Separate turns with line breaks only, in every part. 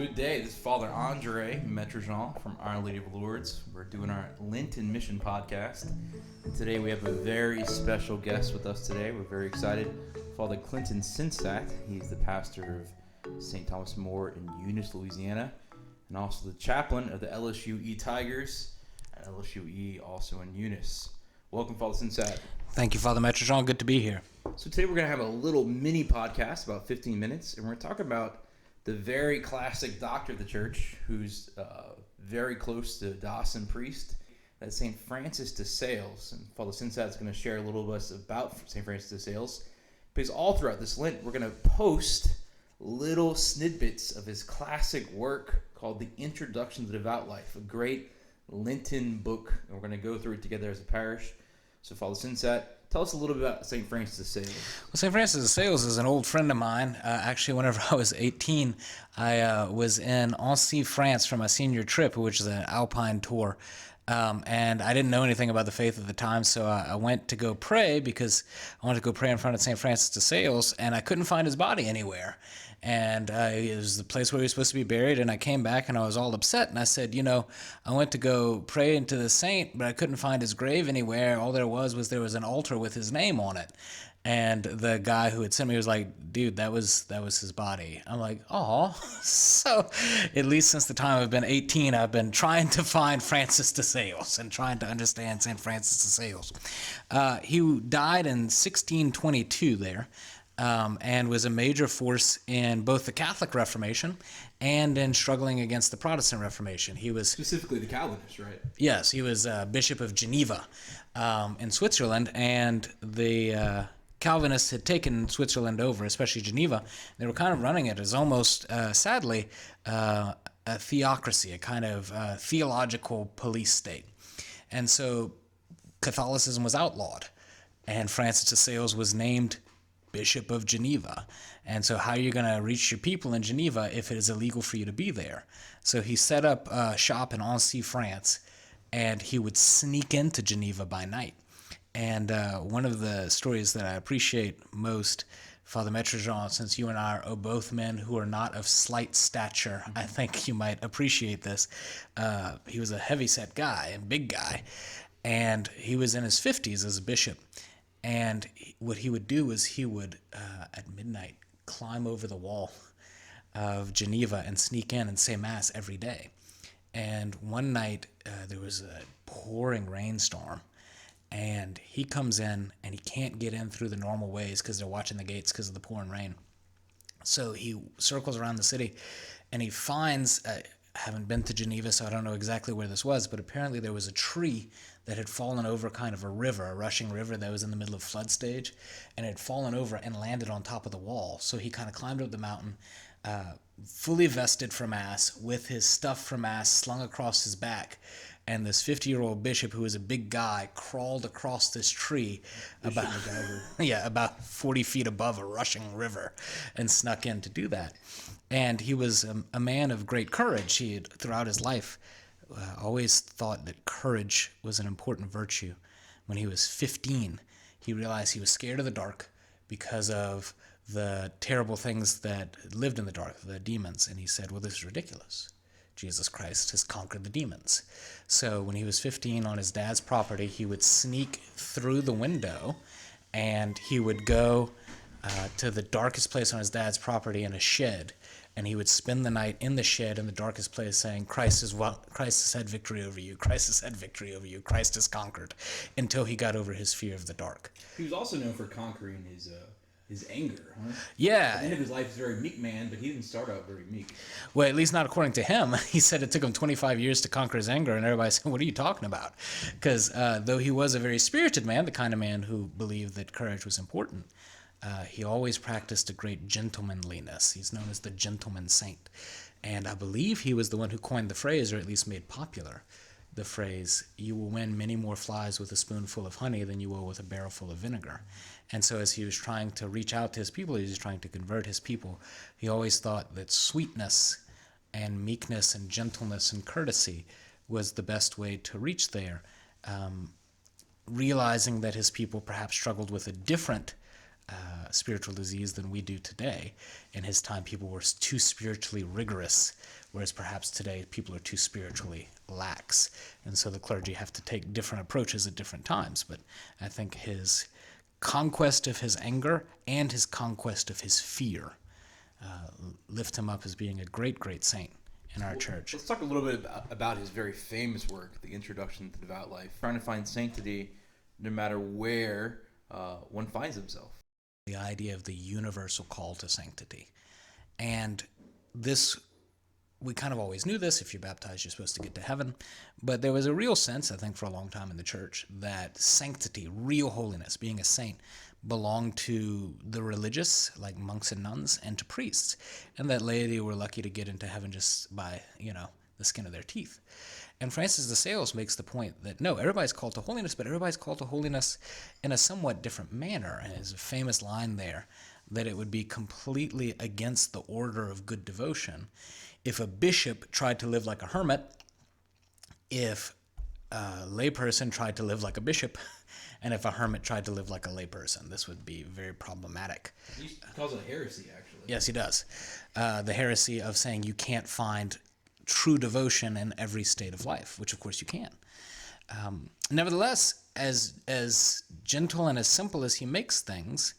Good day. This is Father Andre Metrojean from Our Lady of Lourdes. We're doing our Lenten Mission podcast. And today we have a very special guest with us today. We're very excited. Father Clinton Sensat. He's the pastor of St. Thomas More in Eunice, Louisiana, and also the chaplain of the LSUE Tigers at LSUE, also in Eunice. Welcome, Father Sensat.
Thank you, Father Metrojean. Good to be here.
So today we're going to have a little mini podcast, about 15 minutes, and we're going to talk about the very classic doctor of the church, who's very close to Dawson Priest, that's St. Francis de Sales. And Father Sensat is going to share a little bit about St. Francis de Sales, because all throughout this Lent, we're going to post little snippets of his classic work called The Introduction to the Devout Life, a great Lenten book, and we're going to go through it together as a parish. So Father Sensat, tell us a little bit about St. Francis de Sales.
Well, St. Francis de Sales is an old friend of mine. Actually, whenever I was 18, I was in Annecy, France for my senior trip, which is an alpine tour. And I didn't know anything about the faith at the time, so I went to go pray because I wanted to go pray in front of St. Francis de Sales, and I couldn't find his body anywhere. And it was the place where he was supposed to be buried, and I came back and I was all upset, and I said, I went to go pray into the saint, but I couldn't find his grave anywhere. All there was an altar with his name on it. And the guy who had sent me was like, dude, that was his body. I'm like, oh. So at least since the time I've been 18, I've been trying to find Francis de Sales and trying to understand St. Francis de Sales. He died in 1622 there. And was a major force in both the Catholic Reformation and in struggling against the Protestant Reformation. He was
Specifically the Calvinists, right?
Yes, he was Bishop of Geneva in Switzerland, and the Calvinists had taken Switzerland over, especially Geneva. They were kind of running it as almost, sadly, a theocracy, a kind of theological police state. And so Catholicism was outlawed, and Francis de Sales was named Bishop of Geneva. And so how are you going to reach your people in Geneva if it is illegal for you to be there? So he set up a shop in Annecy, France, and he would sneak into Geneva by night. And one of the stories that I appreciate most, Father Metrojean, since you and I are both men who are not of slight stature, I think you might appreciate this. He was a heavy-set guy, a big guy, and he was in his 50s as a bishop. And what he would do is he would, at midnight, climb over the wall of Geneva and sneak in and say Mass every day. And one night, there was a pouring rainstorm, and he comes in, and he can't get in through the normal ways because they're watching the gates because of the pouring rain. So he circles around the city, and he finds, I haven't been to Geneva, so I don't know exactly where this was, but apparently there was a tree that had fallen over kind of a river, a rushing river that was in the middle of flood stage, and it had fallen over and landed on top of the wall. So he kind of climbed up the mountain, fully vested for Mass, with his stuff for Mass slung across his back. And this 50-year-old bishop, who was a big guy, crawled across this tree about 40 feet above a rushing river and snuck in to do that. And he was a man of great courage. He had, throughout his life, always thought that courage was an important virtue. When he was 15, he realized he was scared of the dark because of the terrible things that lived in the dark, the demons. And he said, well, this is ridiculous. Jesus Christ has conquered the demons. So when he was 15 on his dad's property, he would sneak through the window and he would go to the darkest place on his dad's property in a shed, and he would spend the night in the shed in the darkest place saying, Christ has had victory over you, Christ has had victory over you, Christ has conquered, until he got over his fear of the dark.
He was also known for conquering his anger, huh?
Yeah.
At the end of his life, he's a very meek man, but he didn't start out very meek.
Well, at least not according to him. He said it took him 25 years to conquer his anger, and everybody said, what are you talking about? Because though he was a very spirited man, the kind of man who believed that courage was important, he always practiced a great gentlemanliness. He's known as the gentleman saint. And I believe he was the one who coined the phrase, or at least made popular the phrase, you will win many more flies with a spoonful of honey than you will with a barrelful of vinegar. And so as he was trying to reach out to his people, he was trying to convert his people, he always thought that sweetness and meekness and gentleness and courtesy was the best way to reach there, realizing that his people perhaps struggled with a different spiritual disease than we do today. In his time, people were too spiritually rigorous, whereas perhaps today people are too spiritually lax. And so the clergy have to take different approaches at different times. But I think his conquest of his anger and his conquest of his fear lift him up as being a great, great saint in our church.
Let's talk a little bit about his very famous work, The Introduction to Devout Life, trying to find sanctity no matter where one finds himself.
The idea of the universal call to sanctity. And this, we kind of always knew this. If you're baptized, you're supposed to get to heaven. But there was a real sense, I think, for a long time in the church that sanctity, real holiness, being a saint, belonged to the religious, like monks and nuns, and to priests. And that laity were lucky to get into heaven just by, the skin of their teeth. And Francis de Sales makes the point that, no, everybody's called to holiness, but everybody's called to holiness in a somewhat different manner. And there's a famous line there that it would be completely against the order of good devotion if a bishop tried to live like a hermit, if a layperson tried to live like a bishop, and if a hermit tried to live like a layperson. This would be very problematic.
He calls it heresy, actually.
Yes, he does. The heresy of saying you can't find true devotion in every state of life, which of course you can. Nevertheless, as gentle and as simple as he makes things,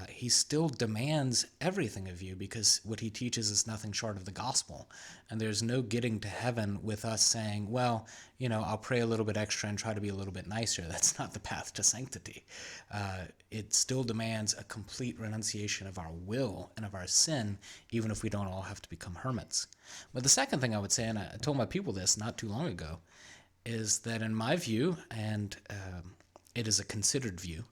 he still demands everything of you, because what he teaches is nothing short of the gospel. And there's no getting to heaven with us saying, well, I'll pray a little bit extra and try to be a little bit nicer. That's not the path to sanctity. It still demands a complete renunciation of our will and of our sin, even if we don't all have to become hermits. But the second thing I would say, and I told my people this not too long ago, is that in my view, and it is a considered view,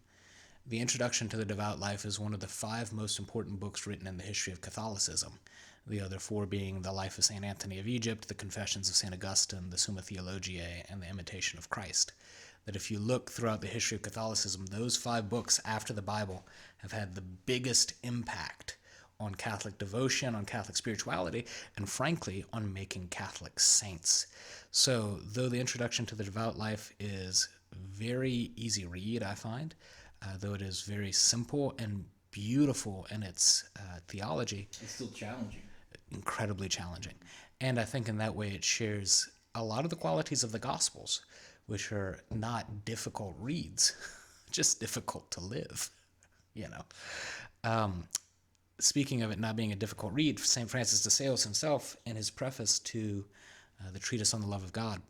The Introduction to the Devout Life is one of the 5 most important books written in the history of Catholicism, the other 4 being The Life of St. Anthony of Egypt, The Confessions of St. Augustine, the Summa Theologiae, and The Imitation of Christ. That if you look throughout the history of Catholicism, those 5 books after the Bible have had the biggest impact on Catholic devotion, on Catholic spirituality, and frankly, on making Catholic saints. So, though The Introduction to the Devout Life is very easy read, I find, though it is very simple and beautiful in its theology.
It's still challenging.
Incredibly challenging. And I think in that way it shares a lot of the qualities of the Gospels, which are not difficult reads, just difficult to live, Speaking of it not being a difficult read, St. Francis de Sales himself, in his preface to the Treatise on the Love of God,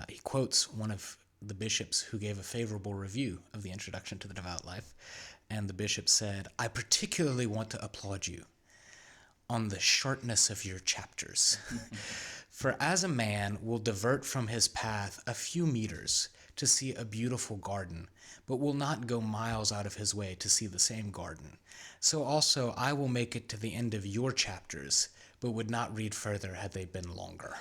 he quotes one of the bishops who gave a favorable review of the Introduction to the Devout Life, and the bishop said, "I particularly want to applaud you on the shortness of your chapters. For as a man will divert from his path a few meters to see a beautiful garden, but will not go miles out of his way to see the same garden, so also I will make it to the end of your chapters, but would not read further had they been longer."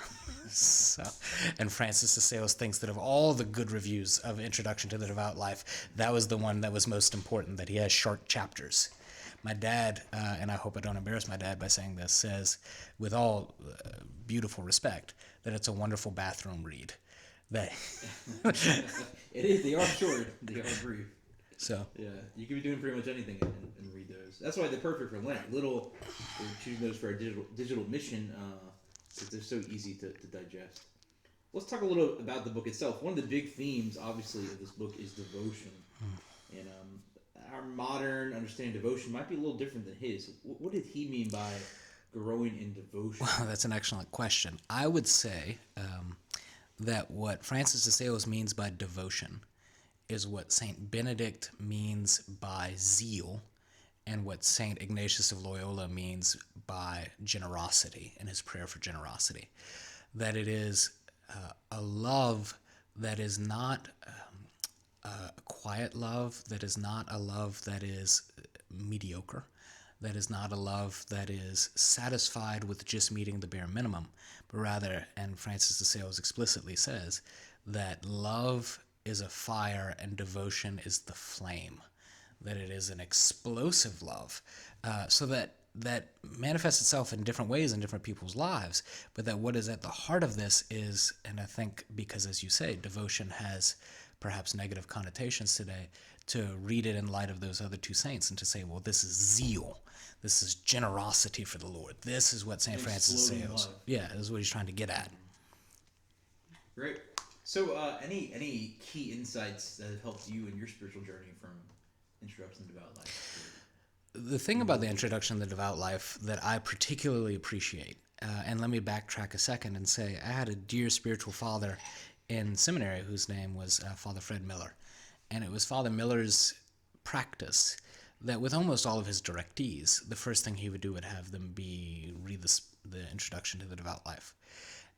And Francis de Sales thinks that of all the good reviews of Introduction to the Devout Life, that was the one that was most important, that he has short chapters. My dad, and I hope I don't embarrass my dad by saying this, says, with all beautiful respect, that it's a wonderful bathroom read.
It is. They are short. They are brief.
So
yeah, you can be doing pretty much anything and read those. That's why they're perfect for Lent. We're choosing those for our digital mission because they're so easy to digest. Let's talk a little about the book itself. One of the big themes, obviously, of this book is devotion. And our modern understanding of devotion might be a little different than his. What did he mean by growing in devotion?
Well, that's an excellent question. I would say that what Francis de Sales means by devotion is what St. Benedict means by zeal, and what St. Ignatius of Loyola means by generosity in his prayer for generosity. That it is a love that is not a quiet love, that is not a love that is mediocre, that is not a love that is satisfied with just meeting the bare minimum, but rather, and Francis de Sales explicitly says, that love is a fire and devotion is the flame, that it is an explosive love, so that manifests itself in different ways in different people's lives, but that what is at the heart of this is, and I think because, as you say, devotion has perhaps negative connotations today, read it in light of those other two saints and to say, well, this is zeal. This is generosity for the Lord. This is what St. Francis of Sales. Yeah, this is what he's trying to get at.
Great. So, any key insights that have helped you in your spiritual journey from Introduction to Devout Life?
The thing about the Introduction to the Devout Life that I particularly appreciate, and let me backtrack a second and say I had a dear spiritual father in seminary whose name was Father Fred Miller. And it was Father Miller's practice that with almost all of his directees, the first thing he would do would have them read the Introduction to the Devout Life.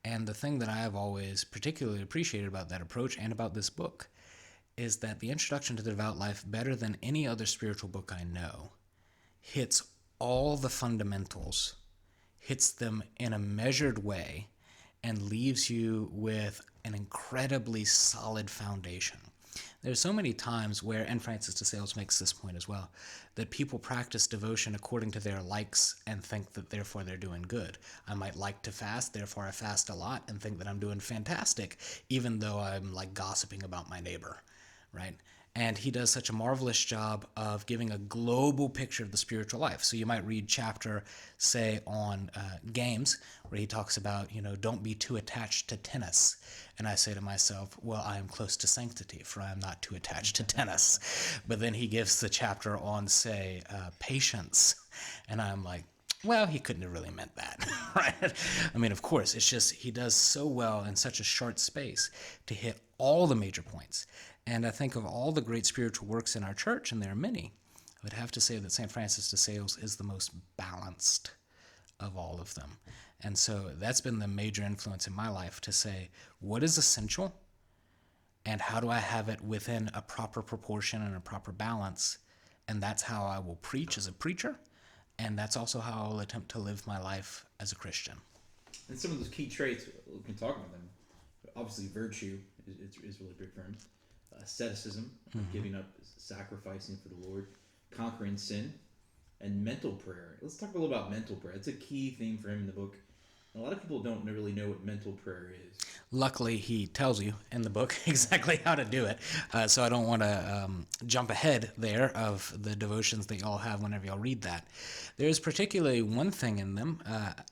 And the thing that I have always particularly appreciated about that approach and about this book is that the Introduction to the Devout Life, better than any other spiritual book I know, hits all the fundamentals, hits them in a measured way, and leaves you with an incredibly solid foundation. There's so many times where, and Francis de Sales makes this point as well, that people practice devotion according to their likes and think that therefore they're doing good. I might like to fast, therefore I fast a lot and think that I'm doing fantastic, even though I'm like gossiping about my neighbor, right? And he does such a marvelous job of giving a global picture of the spiritual life. So you might read chapter, say, on games, where he talks about, don't be too attached to tennis. And I say to myself, well, I am close to sanctity, for I am not too attached to tennis. But then he gives the chapter on, say, patience. And I'm like, well, he couldn't have really meant that, right? I mean, of course, it's just he does so well in such a short space to hit all the major points. And I think of all the great spiritual works in our church, and there are many, I would have to say that St. Francis de Sales is the most balanced of all of them. And so that's been the major influence in my life to say, what is essential, and how do I have it within a proper proportion and a proper balance? And that's how I will preach as a preacher, and that's also how I'll attempt to live my life as a Christian.
And some of those key traits, we can talk about them. Obviously, virtue is really big for him. Asceticism, giving up, sacrificing for the Lord, conquering sin, and mental prayer. Let's talk a little about mental prayer. It's a key theme for him in the book. A lot of people don't really know what mental prayer is.
Luckily, he tells you in the book exactly how to do it. So I don't want to jump ahead there of the devotions that y'all have whenever y'all read that. There's particularly one thing in them.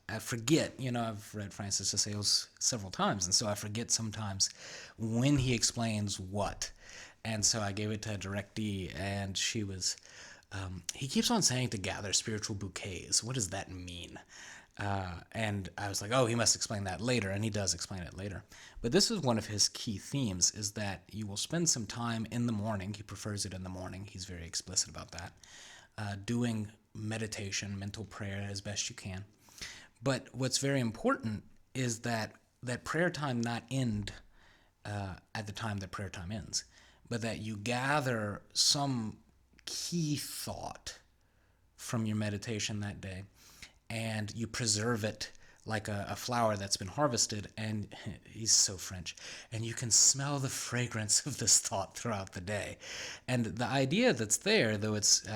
I forget, I've read Francis de Sales several times, and so I forget sometimes when he explains what. And so I gave it to a directee, and she was, he keeps on saying to gather spiritual bouquets. What does that mean? And I was like, oh, he must explain that later, and he does explain it later. But this is one of his key themes, is that you will spend some time in the morning. He prefers it in the morning. He's very explicit about that. Doing meditation, mental prayer as best you can. But what's very important is that prayer time not end at the time that prayer time ends, but that you gather some key thought from your meditation that day, and you preserve it like a flower that's been harvested, and he's so French, and you can smell the fragrance of this thought throughout the day. And the idea that's there, though it's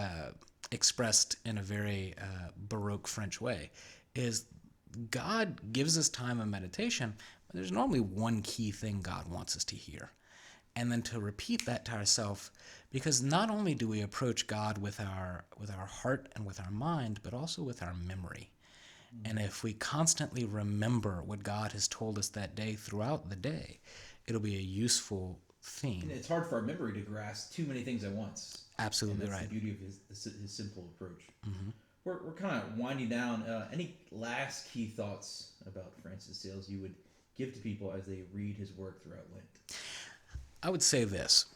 expressed in a very Baroque French way, is God gives us time of meditation, but there's normally one key thing God wants us to hear. And then to repeat that to ourselves, because not only do we approach God with our heart and with our mind, but also with our memory. And if we constantly remember what God has told us that day throughout the day, it'll be a useful theme.
And it's hard for our memory to grasp too many things at once.
Absolutely,
and that's
right.
the beauty of his simple approach. Mm-hmm. We're kind of winding down. Any last key thoughts about Francis de Sales you would give to people as they read his work throughout Lent?
I would say this.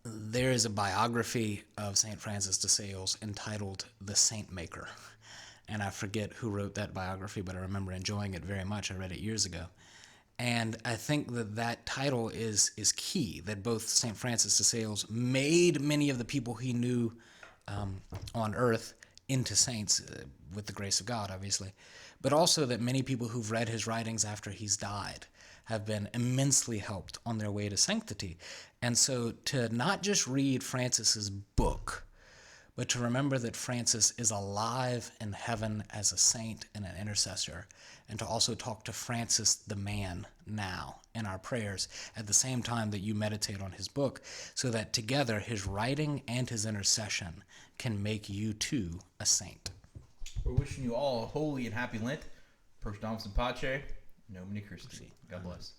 There is a biography of St. Francis de Sales entitled The Saint Maker. And I forget who wrote that biography, but I remember enjoying it very much. I read it years ago. And I think that title is key, that both St. Francis de Sales made many of the people he knew on earth into saints, with the grace of God, obviously, but also that many people who've read his writings after he's died have been immensely helped on their way to sanctity. And so to not just read Francis's book, but to remember that Francis is alive in heaven as a saint and an intercessor, and to also talk to Francis the man now in our prayers at the same time that you meditate on his book, so that together his writing and his intercession can make you too a saint.
We're wishing you all a holy and happy Lent. Pro Domus in Pace, Nomine Christi. God bless.